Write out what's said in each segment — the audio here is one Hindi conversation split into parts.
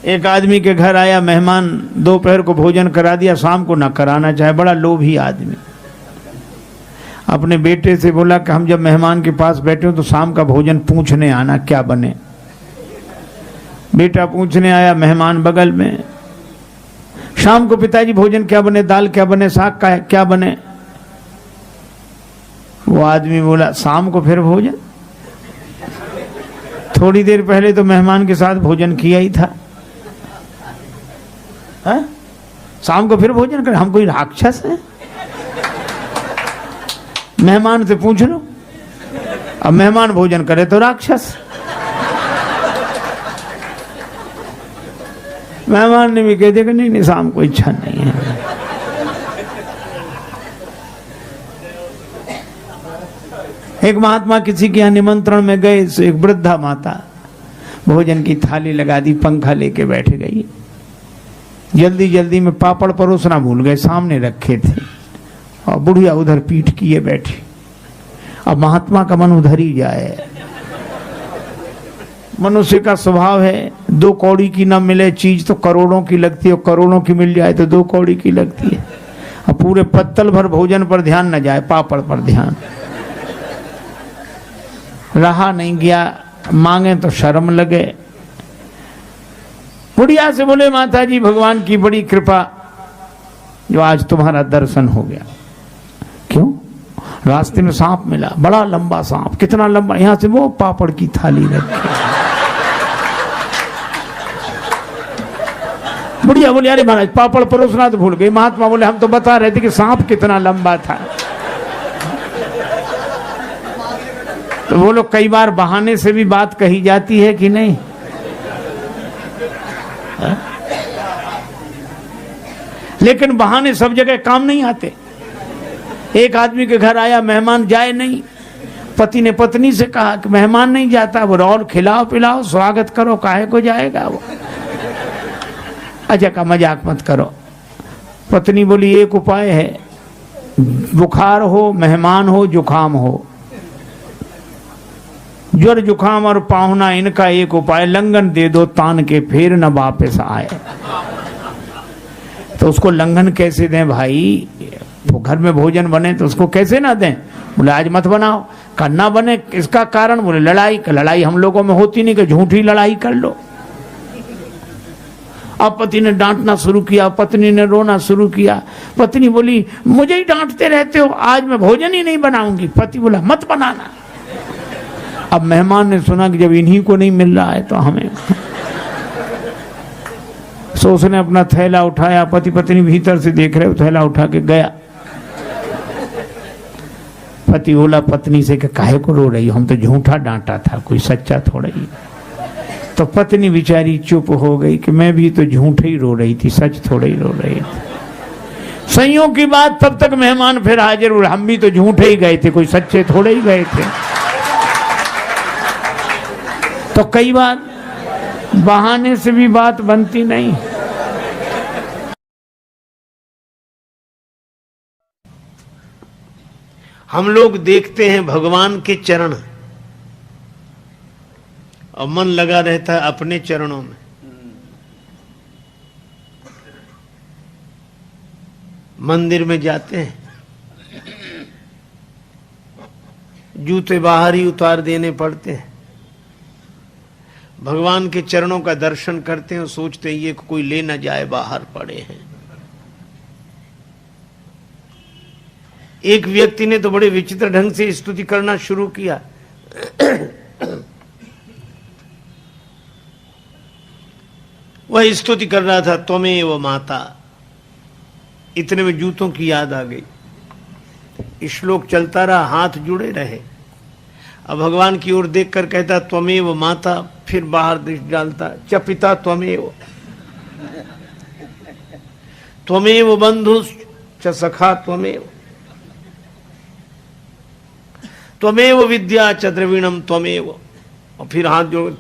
एक आदमी के घर आया मेहमान, दोपहर को भोजन करा दिया, शाम को ना कराना चाहे, बड़ा लोभी आदमी। अपने बेटे से बोला कि हम जब मेहमान के पास बैठे हो तो शाम का भोजन पूछने आना क्या बने। बेटा पूछने आया, मेहमान बगल में। शाम को पिताजी भोजन क्या बने, दाल क्या बने, साग का क्या बने। वो आदमी बोला शाम को फिर भोजन, थोड़ी देर पहले तो मेहमान के साथ भोजन किया ही था। है? शाम को फिर भोजन कर, हम कोई राक्षस है? मेहमान से पूछ लो, अब मेहमान भोजन करे तो राक्षस। मेहमान ने भी कह दिया कि नहीं नहीं शाम को इच्छा नहीं है। एक महात्मा किसी के यहाँ निमंत्रण में गए, एक वृद्धा माता भोजन की थाली लगा दी, पंखा लेके बैठ गई। जल्दी जल्दी में पापड़ परोसना भूल गए, सामने रखे थे, और बुढ़िया उधर पीठ किए बैठी। अब महात्मा का मन उधर ही जाए। मनुष्य का स्वभाव है, 2 कौड़ी की न मिले चीज तो करोड़ों की लगती है, और करोड़ों की मिल जाए तो 2 कौड़ी की लगती है। अब पूरे पत्तल भर भोजन पर ध्यान न जाए, पापड़ पर ध्यान। रहा नहीं गया, मांगे तो शर्म लगे। बुढ़िया से बोले माता जी भगवान की बड़ी कृपा जो आज तुम्हारा दर्शन हो गया। क्यों? रास्ते में सांप मिला, बड़ा लंबा सांप। कितना लंबा? यहां से वो पापड़ की थाली रखी। बुढ़िया बोले अरे महाराज पापड़ परोसना तो भूल गई। महात्मा बोले हम तो बता रहे थे कि सांप कितना लंबा था। तो बोलो कई बार बहाने से भी बात कही जाती है कि नहीं? लेकिन बहाने सब जगह काम नहीं आते। एक आदमी के घर आया मेहमान, जाए नहीं। पति ने पत्नी से कहा कि मेहमान नहीं जाता, वो और खिलाओ पिलाओ स्वागत करो, काहे को जाएगा वो। अच्छा का मजाक मत करो। पत्नी बोली एक उपाय है, बुखार हो, मेहमान हो, जुखाम हो, ज्वर जुखाम और पाहुना, इनका एक उपाय, लंगन दे दो तान के, फिर न वापस आए। तो उसको लंघन कैसे दें भाई? वो घर में भोजन बने तो उसको कैसे ना दें? बोले आज मत बनाओ। करना बने इसका कारण? बोले लड़ाई। लड़ाई हम लोगों में होती नहीं कि झूठी लड़ाई कर लो। अब पति ने डांटना शुरू किया, पत्नी ने रोना शुरू किया। पत्नी बोली मुझे ही डांटते रहते हो, आज मैं भोजन ही नहीं बनाऊंगी। पति बोला मत बनाना। अब मेहमान ने सुना कि जब इन्हीं को नहीं मिल रहा है तो हमें। सो उसने अपना थैला उठाया, पति पत्नी भीतर से देख रहे, थैला उठा के गया। पति बोला पत्नी से कि काहे को रो रही हो, हम तो झूठा डांटा था, कोई सच्चा थोड़ा ही। तो पत्नी बेचारी चुप हो गई कि मैं भी तो झूठे ही रो रही थी, सच थोड़ा ही रो रही थी। संयोग की बात, तब तक मेहमान फिर हाजिर हुए। हम भी तो झूठे ही गए थे, कोई सच्चे थोड़े ही गए थे। तो कई बार बहाने से भी बात बनती नहीं। हम लोग देखते हैं भगवान के चरण और मन लगा रहता है अपने चरणों में। मंदिर में जाते हैं, जूते बाहर ही उतार देने पड़ते हैं। भगवान के चरणों का दर्शन करते हैं, सोचते हैं ये कोई ले ना जाए, बाहर पड़े हैं। एक व्यक्ति ने तो बड़े विचित्र ढंग से स्तुति करना शुरू किया। वह स्तुति कर रहा था त्वमेव माता। इतने में जूतों की याद आ गई। श्लोक चलता रहा, हाथ जुड़े रहे। अब भगवान की ओर देखकर कहता त्वमेव माता, फिर बाहर दृष्टि डालता च पिता त्वमेव, त्वमेव बंधु च सखा त्वमेव, त्वमेव विद्या च द्रविणम त्वमेव, और फिर हाथ जोड़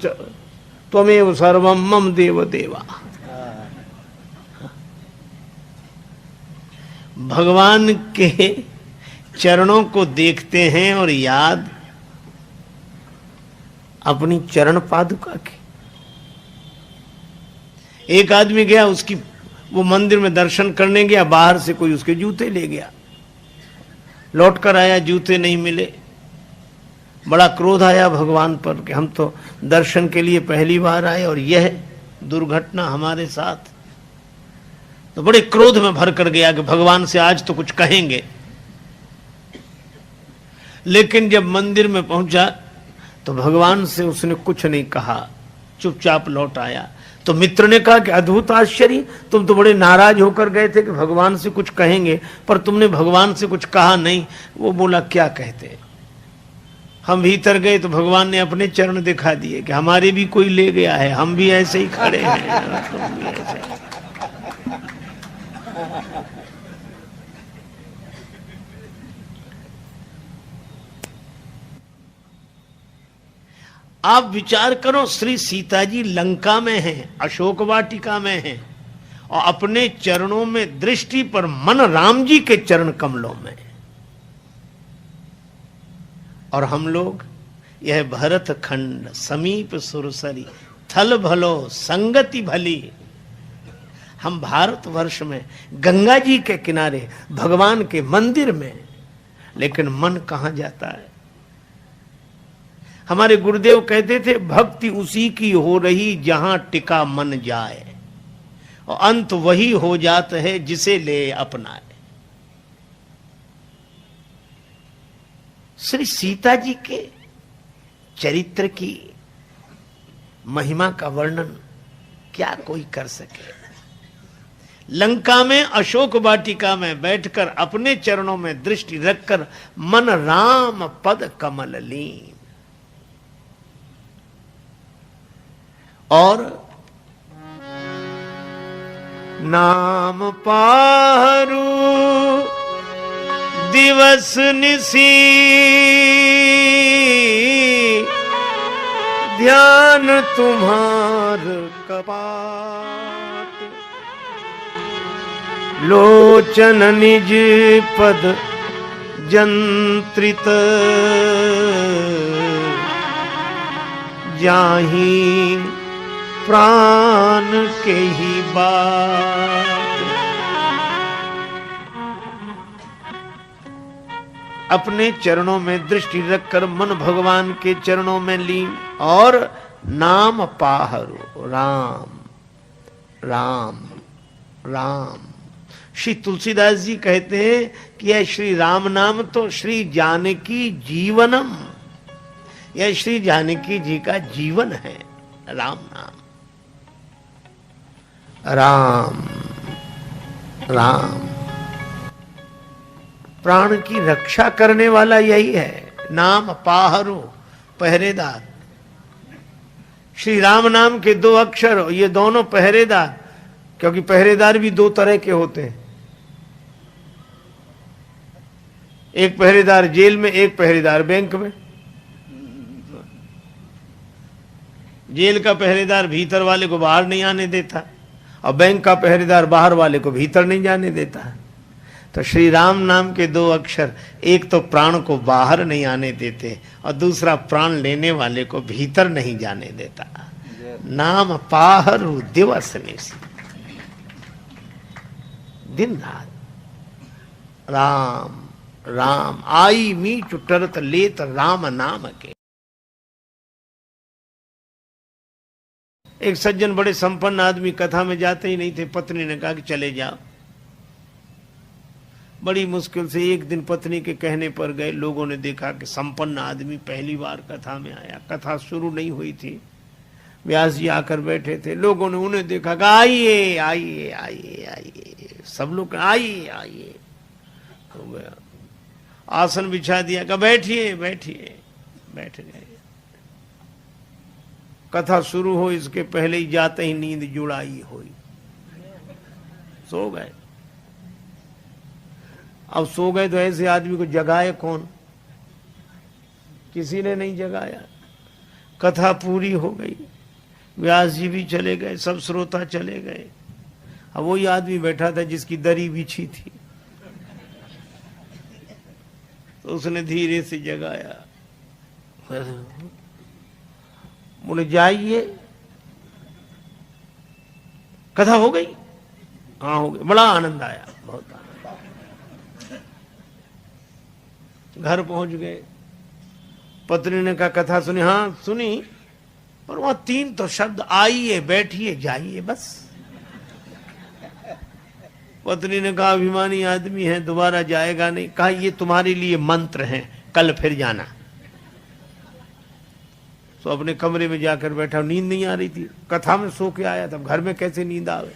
त्वमेव सर्वम मम देव देवा। भगवान के चरणों को देखते हैं और याद अपनी चरण पादुका की। एक आदमी गया, उसकी वो मंदिर में दर्शन करने गया, बाहर से कोई उसके जूते ले गया, लौट कर आया, जूते नहीं मिले। बड़ा क्रोध आया भगवान पर कि हम तो दर्शन के लिए पहली बार आए और यह दुर्घटना हमारे साथ। तो बड़े क्रोध में भर कर गया कि भगवान से आज तो कुछ कहेंगे। लेकिन जब मंदिर में पहुंचा तो भगवान से उसने कुछ नहीं कहा, चुपचाप लौट आया। तो मित्र ने कहा कि अद्भुत आश्चर्य, तुम तो बड़े नाराज होकर गए थे कि भगवान से कुछ कहेंगे, पर तुमने भगवान से कुछ कहा नहीं। वो बोला क्या कहते। हम भीतर गए तो भगवान ने अपने चरण दिखा दिए कि हमारे भी कोई ले गया है, हम भी ऐसे ही खड़े हैं, तुम भी ऐसे। आप विचार करो, श्री सीता जी लंका में हैं, अशोक वाटिका में हैं, और अपने चरणों में दृष्टि पर मन राम जी के चरण कमलों में। और हम लोग यह भरत खंड समीप सुरसरी थल भलो संगति भली। हम भारतवर्ष में गंगा जी के किनारे भगवान के मंदिर में, लेकिन मन कहां जाता है। हमारे गुरुदेव कहते थे भक्ति उसी की हो रही जहां टिका मन जाए, और अंत वही हो जाता है जिसे ले अपनाए। श्री सीता जी के चरित्र की महिमा का वर्णन क्या कोई कर सके। लंका में अशोक वाटिका में बैठकर अपने चरणों में दृष्टि रखकर मन राम पद कमल लीन। और नाम पाहरू दिवस निसी ध्यान तुम्हार कपाट, लोचन निज पद जंत्रित जाही प्राण के ही बात। अपने चरणों में दृष्टि रखकर मन भगवान के चरणों में लीन, और नाम पाहरो राम राम राम। श्री तुलसीदास जी कहते हैं कि यह श्री राम नाम तो श्री जानकी जीवनम, यह श्री जानकी जी का जीवन है। राम नाम, राम राम, प्राण की रक्षा करने वाला यही है। नाम पाहरो, पहरेदार। श्री राम नाम के दो अक्षर, ये दोनों पहरेदार, क्योंकि पहरेदार भी दो तरह के होते हैं। एक पहरेदार जेल में, एक पहरेदार बैंक में। जेल का पहरेदार भीतर वाले को बाहर नहीं आने देता, और बैंक का पहरेदार बाहर वाले को भीतर नहीं जाने देता। तो श्री राम नाम के दो अक्षर, एक तो प्राण को बाहर नहीं आने देते, और दूसरा प्राण लेने वाले को भीतर नहीं जाने देता। नाम पाहरु दिवस निसी, दिन रात राम राम। आई मीट टरत लेत राम नाम के। एक सज्जन बड़े संपन्न आदमी कथा में जाते ही नहीं थे। पत्नी ने कहा कि चले जाओ। बड़ी मुश्किल से एक दिन पत्नी के कहने पर गए। लोगों ने देखा कि संपन्न आदमी पहली बार कथा में आया। कथा शुरू नहीं हुई थी, व्यास जी आकर बैठे थे। लोगों ने उन्हें देखा कि आइए आइए आइए आइए, सब लोग आइए आइए। हो गया, आसन बिछा दिया, कहा बैठिए बैठिए, बैठ गए। कथा शुरू हो इसके पहले ही जाते ही नींद जुड़ाई हुई, सो गए। अब सो गए तो ऐसे आदमी को जगाए कौन? किसी ने नहीं जगाया। कथा पूरी हो गई, व्यास जी भी चले गए, सब श्रोता चले गए। अब वही आदमी बैठा था जिसकी दरी बिछी थी, तो उसने धीरे से जगाया। बोले जाइए। कथा हो गई? हाँ हो गई। बड़ा आनंद आया, बहुत आनंद। घर पहुंच गए, पत्नी ने कहा कथा सुनी? हाँ सुनी, पर वहां 3 तो शब्द, आइए बैठिए जाइए, बस। पत्नी ने कहा अभिमानी आदमी है, दोबारा जाएगा नहीं। कहा ये तुम्हारे लिए मंत्र हैं, कल फिर जाना। तो अपने कमरे में जाकर बैठा, नींद नहीं आ रही थी, कथा में सो के आया, तब घर में कैसे नींद आवे।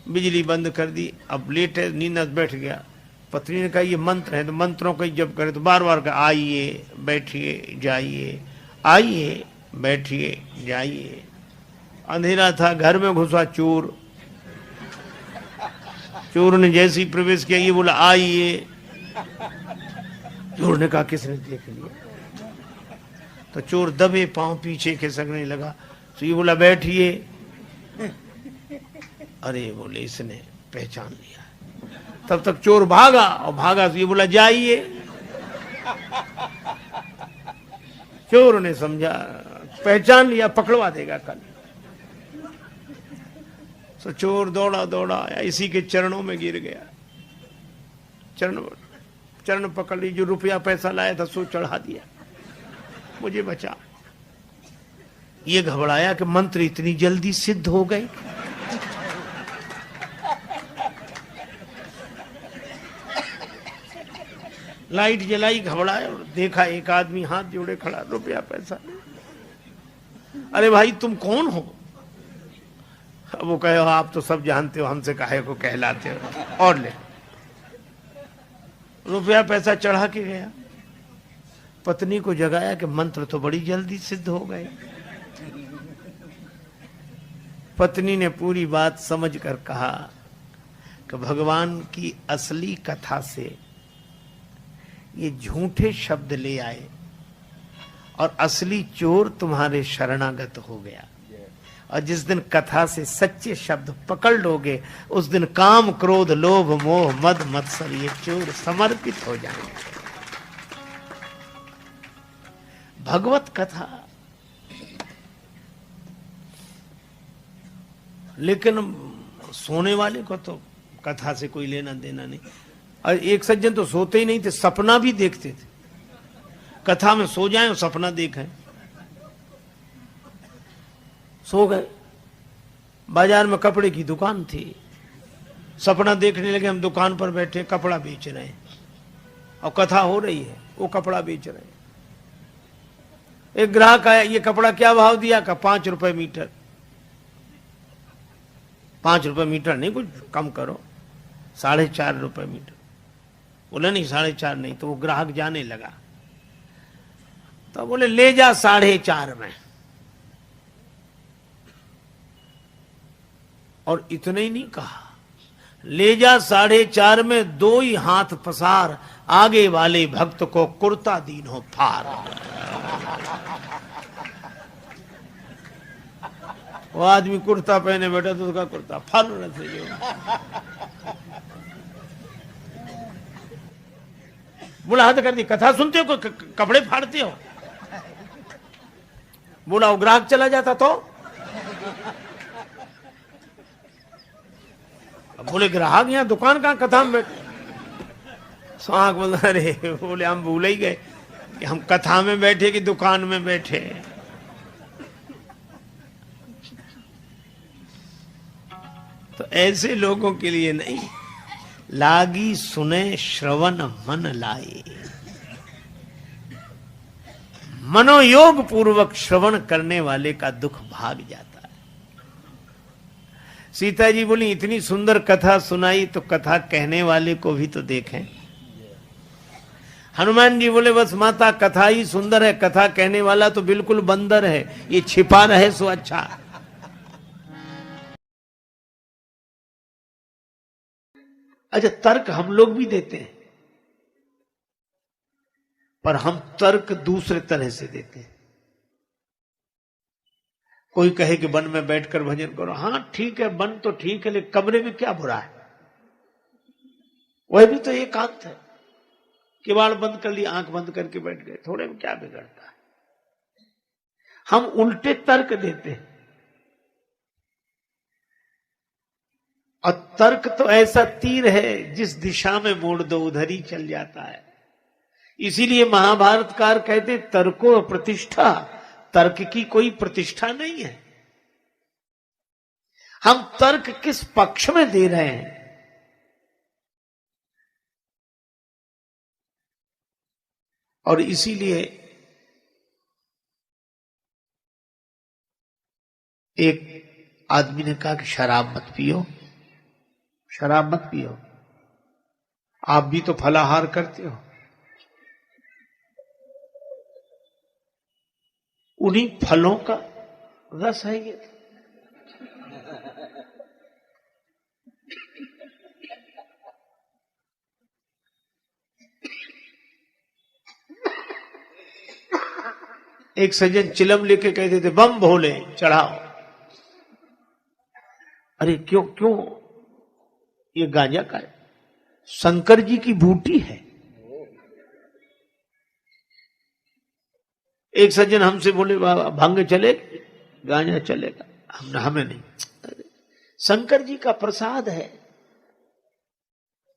बिजली बंद कर दी, अब लेट है, नींद बैठ गया। पत्नी ने कहा ये मंत्र है, तो मंत्रों का जब करे तो बार बार कहा आइए बैठिए जाइए, आइए बैठिए जाइए। अंधेरा था, घर में घुसा चोर। चोर ने जैसे ही प्रवेश किया, ये बोला आइए। चोर ने कहा किसने देख लिया? तो चोर दबे पांव पीछे खिसकने लगा, तो ये बोला बैठिए। अरे बोले इसने पहचान लिया। तब तक चोर भागा, और भागा तो ये बोला जाइए। चोर ने समझा पहचान लिया, पकड़वा देगा कल। तो चोर दौड़ा दौड़ा आया, इसी के चरणों में गिर गया। चरण पकड़ ली, जो रुपया पैसा लाया था सो चढ़ा दिया, मुझे बचा। ये घबराया कि मंत्र इतनी जल्दी सिद्ध हो गए। लाइट जलाई, घबराया और देखा एक आदमी हाथ जोड़े खड़ा, रुपया पैसा। अरे भाई तुम कौन हो? वो कहे आप तो सब जानते हो, हमसे काहे को कहलाते हो, और ले। रुपया पैसा चढ़ा के गया। पत्नी को जगाया कि मंत्र तो बड़ी जल्दी सिद्ध हो गए। पत्नी ने पूरी बात समझकर कहा कि भगवान की असली कथा से ये झूठे शब्द ले आए, और असली चोर तुम्हारे शरणागत हो गया। और जिस दिन कथा से सच्चे शब्द पकड़ लोगे, उस दिन काम क्रोध लोभ मोह मद मत्सर ये चोर समर्पित हो जाएंगे। भगवत कथा। लेकिन सोने वाले को तो कथा से कोई लेना देना नहीं। और एक सज्जन तो सोते ही नहीं थे, सपना भी देखते थे। कथा में सो जाएं और सपना देखें। सो गए, बाजार में कपड़े की दुकान थी, सपना देखने लगे हम दुकान पर बैठे कपड़ा बेच रहे हैं, और कथा हो रही है, वो कपड़ा बेच रहे हैं। एक ग्राहक आया, ये कपड़ा क्या भाव दिया? का 5 रुपए मीटर। 5 रुपए मीटर नहीं, कुछ कम करो। 4.5 रुपए मीटर। बोले नहीं 4.5 नहीं। तो वो ग्राहक जाने लगा, तो बोले ले जा 4.5 में। और इतने ही नहीं कहा, ले जा 4.5 में, 2 ही हाथ पसार, आगे वाले भक्त को कुर्ता दीनो फार। वो आदमी कुर्ता पहने बैठा तो उसका कुर्ता फर से जो। बोला हद कर दी, कथा सुनते हो कपड़े फाड़ते हो? बोला वो ग्राहक चला जाता तो? बोले ग्राहक यहाँ दुकान कहाँ, कथा में बैठे। सांख बोला अरे, बोले हम भूल ही गए कि हम कथा में बैठे कि दुकान में बैठे। तो ऐसे लोगों के लिए नहीं, लागी सुने श्रवण मन लाए। मनोयोग पूर्वक श्रवण करने वाले का दुख भाग जाता है। सीता जी बोली इतनी सुंदर कथा सुनाई, तो कथा कहने वाले को भी तो देखें। हनुमान जी बोले बस माता कथा ही सुंदर है, कथा कहने वाला तो बिल्कुल बंदर है, ये छिपा रहे सो अच्छा। अच्छा, तर्क हम लोग भी देते हैं, पर हम तर्क दूसरे तरह से देते हैं। कोई कहे कि वन में बैठकर भजन करो, हां ठीक है, वन तो ठीक है, लेकिन कमरे में क्या बुरा है? वह भी तो एकांत है। किवाड़ बंद कर ली, आंख बंद करके बैठ गए, थोड़े में क्या बिगड़ता है? हम उल्टे तर्क देते हैं। और तर्क तो ऐसा तीर है जिस दिशा में मोड़ दो उधर ही चल जाता है। इसीलिए महाभारतकार कहते तर्को प्रतिष्ठा, तर्क की कोई प्रतिष्ठा नहीं है। हम तर्क किस पक्ष में दे रहे हैं। और इसीलिए एक आदमी ने कहा कि शराब मत पियो, शराब मत पियो, आप भी तो फलाहार करते हो। उन्हीं फलों का रस है ये। एक सज्जन चिलम लेके कहते थे बम भोले चढ़ाओ। अरे क्यों क्यों? ये गांजा का है, शंकर जी की बूटी है। एक सज्जन हमसे बोले बाबा भांग चलेगा, गांजा चलेगा? हमें नहीं, शंकर जी का प्रसाद है।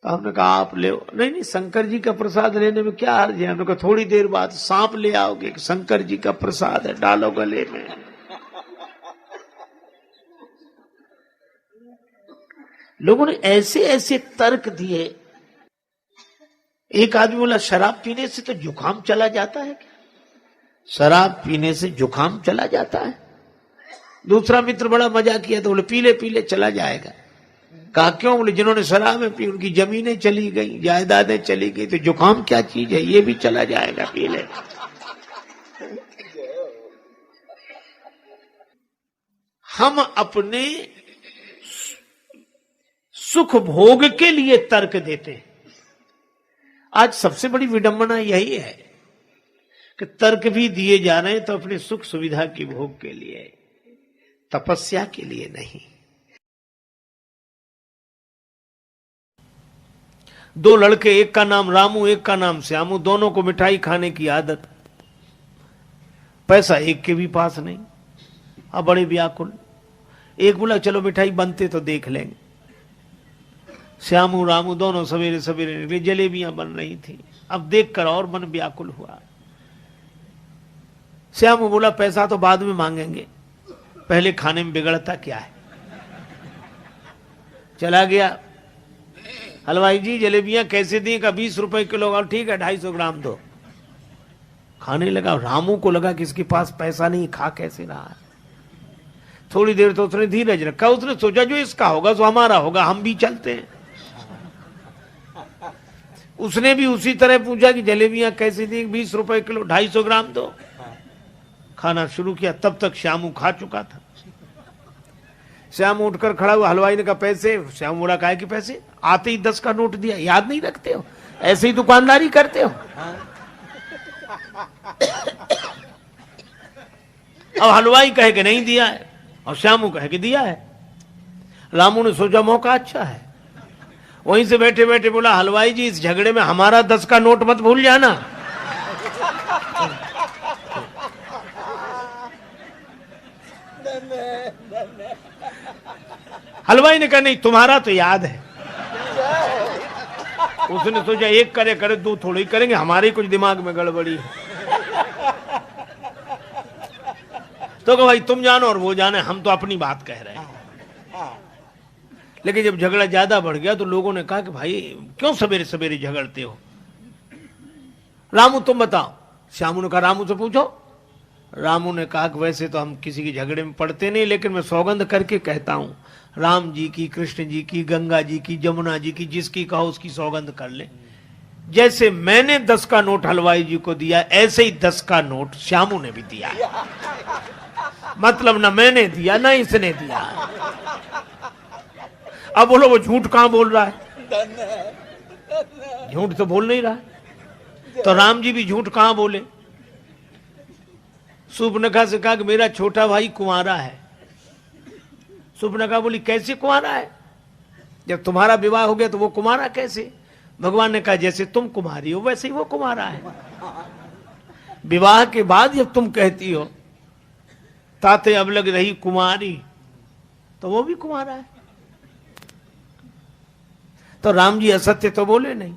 तो हमने कहा आप ले। नहीं नहीं, शंकर जी का प्रसाद लेने में क्या हर्ज है? हमने कहा थोड़ी देर बाद सांप ले आओगे, शंकर जी का प्रसाद है, डालो गले में। लोगों ने ऐसे ऐसे तर्क दिए। एक आदमी बोला शराब पीने से तो जुकाम चला जाता है क्या? शराब पीने से जुकाम चला जाता है? दूसरा मित्र बड़ा मजा किया तो बोले पीले पीले चला जाएगा। कहा क्यों? बोले जिन्होंने शराब पी उनकी जमीनें चली गई, जायदादें चली गई, तो जुकाम क्या चीज है, ये भी चला जाएगा पीले। हम अपने सुख भोग के लिए तर्क देते हैं। आज सबसे बड़ी विडंबना यही है कि तर्क भी दिए जा रहे हैं तो अपने सुख सुविधा की भोग के लिए, तपस्या के लिए नहीं। दो लड़के, एक का नाम रामू एक का नाम श्यामू, दोनों को मिठाई खाने की आदत। पैसा एक के भी पास नहीं, अब बड़े व्याकुल। एक बोला चलो मिठाई बनते तो देख लेंगे। श्यामू रामू दोनों सवेरे सवेरे निकले, जलेबियां बन रही थी। अब देखकर और मन व्याकुल हुआ। श्यामू बोला पैसा तो बाद में मांगेंगे, पहले खाने में बिगड़ता क्या है। चला गया, हलवाई जी जलेबियां कैसे दी? का 20 रुपए किलो। और ठीक है 250 ग्राम दो। खाने लगा। रामू को लगा कि इसके पास पैसा नहीं, खा कैसे रहा है। थोड़ी देर तो उसने धीरज रखा। उसने सोचा जो इसका होगा तो हमारा होगा, हम भी चलते हैं। उसने भी उसी तरह पूछा कि जलेबियां कैसे दी? 20 रुपए किलो, 250 ग्राम दो। खाना शुरू किया। तब तक श्यामू खा चुका था। श्यामू उठकर खड़ा हुआ। हलवाई ने कहा पैसे? श्यामू बोला काहे कि पैसे? आते ही 10 का नोट दिया। याद नहीं रखते हो? ऐसे ही दुकानदारी करते हो? अब हलवाई कहे कि नहीं दिया है और श्यामू कहे कि दिया है। रामू ने सोचा मौका अच्छा है, वहीं से बैठे बैठे बोला हलवाई जी इस झगड़े में हमारा 10 का नोट मत भूल जाना। हलवाई ने कहा नहीं तुम्हारा तो याद है। उसने सोचा एक करे करे दो थोड़ी करेंगे, हमारे कुछ दिमाग में गड़बड़ी है। तो कहा भाई तुम जानो और वो जाने, हम तो अपनी बात कह रहे हैं। लेकिन जब झगड़ा ज्यादा बढ़ गया तो लोगों ने कहा कि भाई क्यों सवेरे सवेरे झगड़ते हो? रामू तुम बताओ। श्यामू ने कहा रामू से पूछो। रामू ने कहा कि वैसे तो हम किसी के झगड़े में पड़ते नहीं, लेकिन मैं सौगंध करके कहता हूं, राम जी की, कृष्ण जी की, गंगा जी की, जमुना जी की, जिसकी कहो उसकी सौगंध कर ले। जैसे मैंने 10 का नोट हलवाई जी को दिया, ऐसे ही 10 का नोट श्यामू ने भी दिया। मतलब ना मैंने दिया ना इसने दिया। अब बोलो वो झूठ कहां बोल रहा है? झूठ तो बोल नहीं रहा है। तो राम जी भी झूठ कहां बोले? सुपर्णखा से कहा कि मेरा छोटा भाई कुंवारा है। सुपर्णखा बोली कैसे कुंवारा है? जब तुम्हारा विवाह हो गया तो वो कुंवारा कैसे? भगवान ने कहा जैसे तुम कुमारी हो वैसे ही वो कुंवारा है। विवाह के बाद जब तुम कहती हो ताते अब लग रही कुमारी, तो वो भी कुमारा है। तो राम जी असत्य तो बोले नहीं।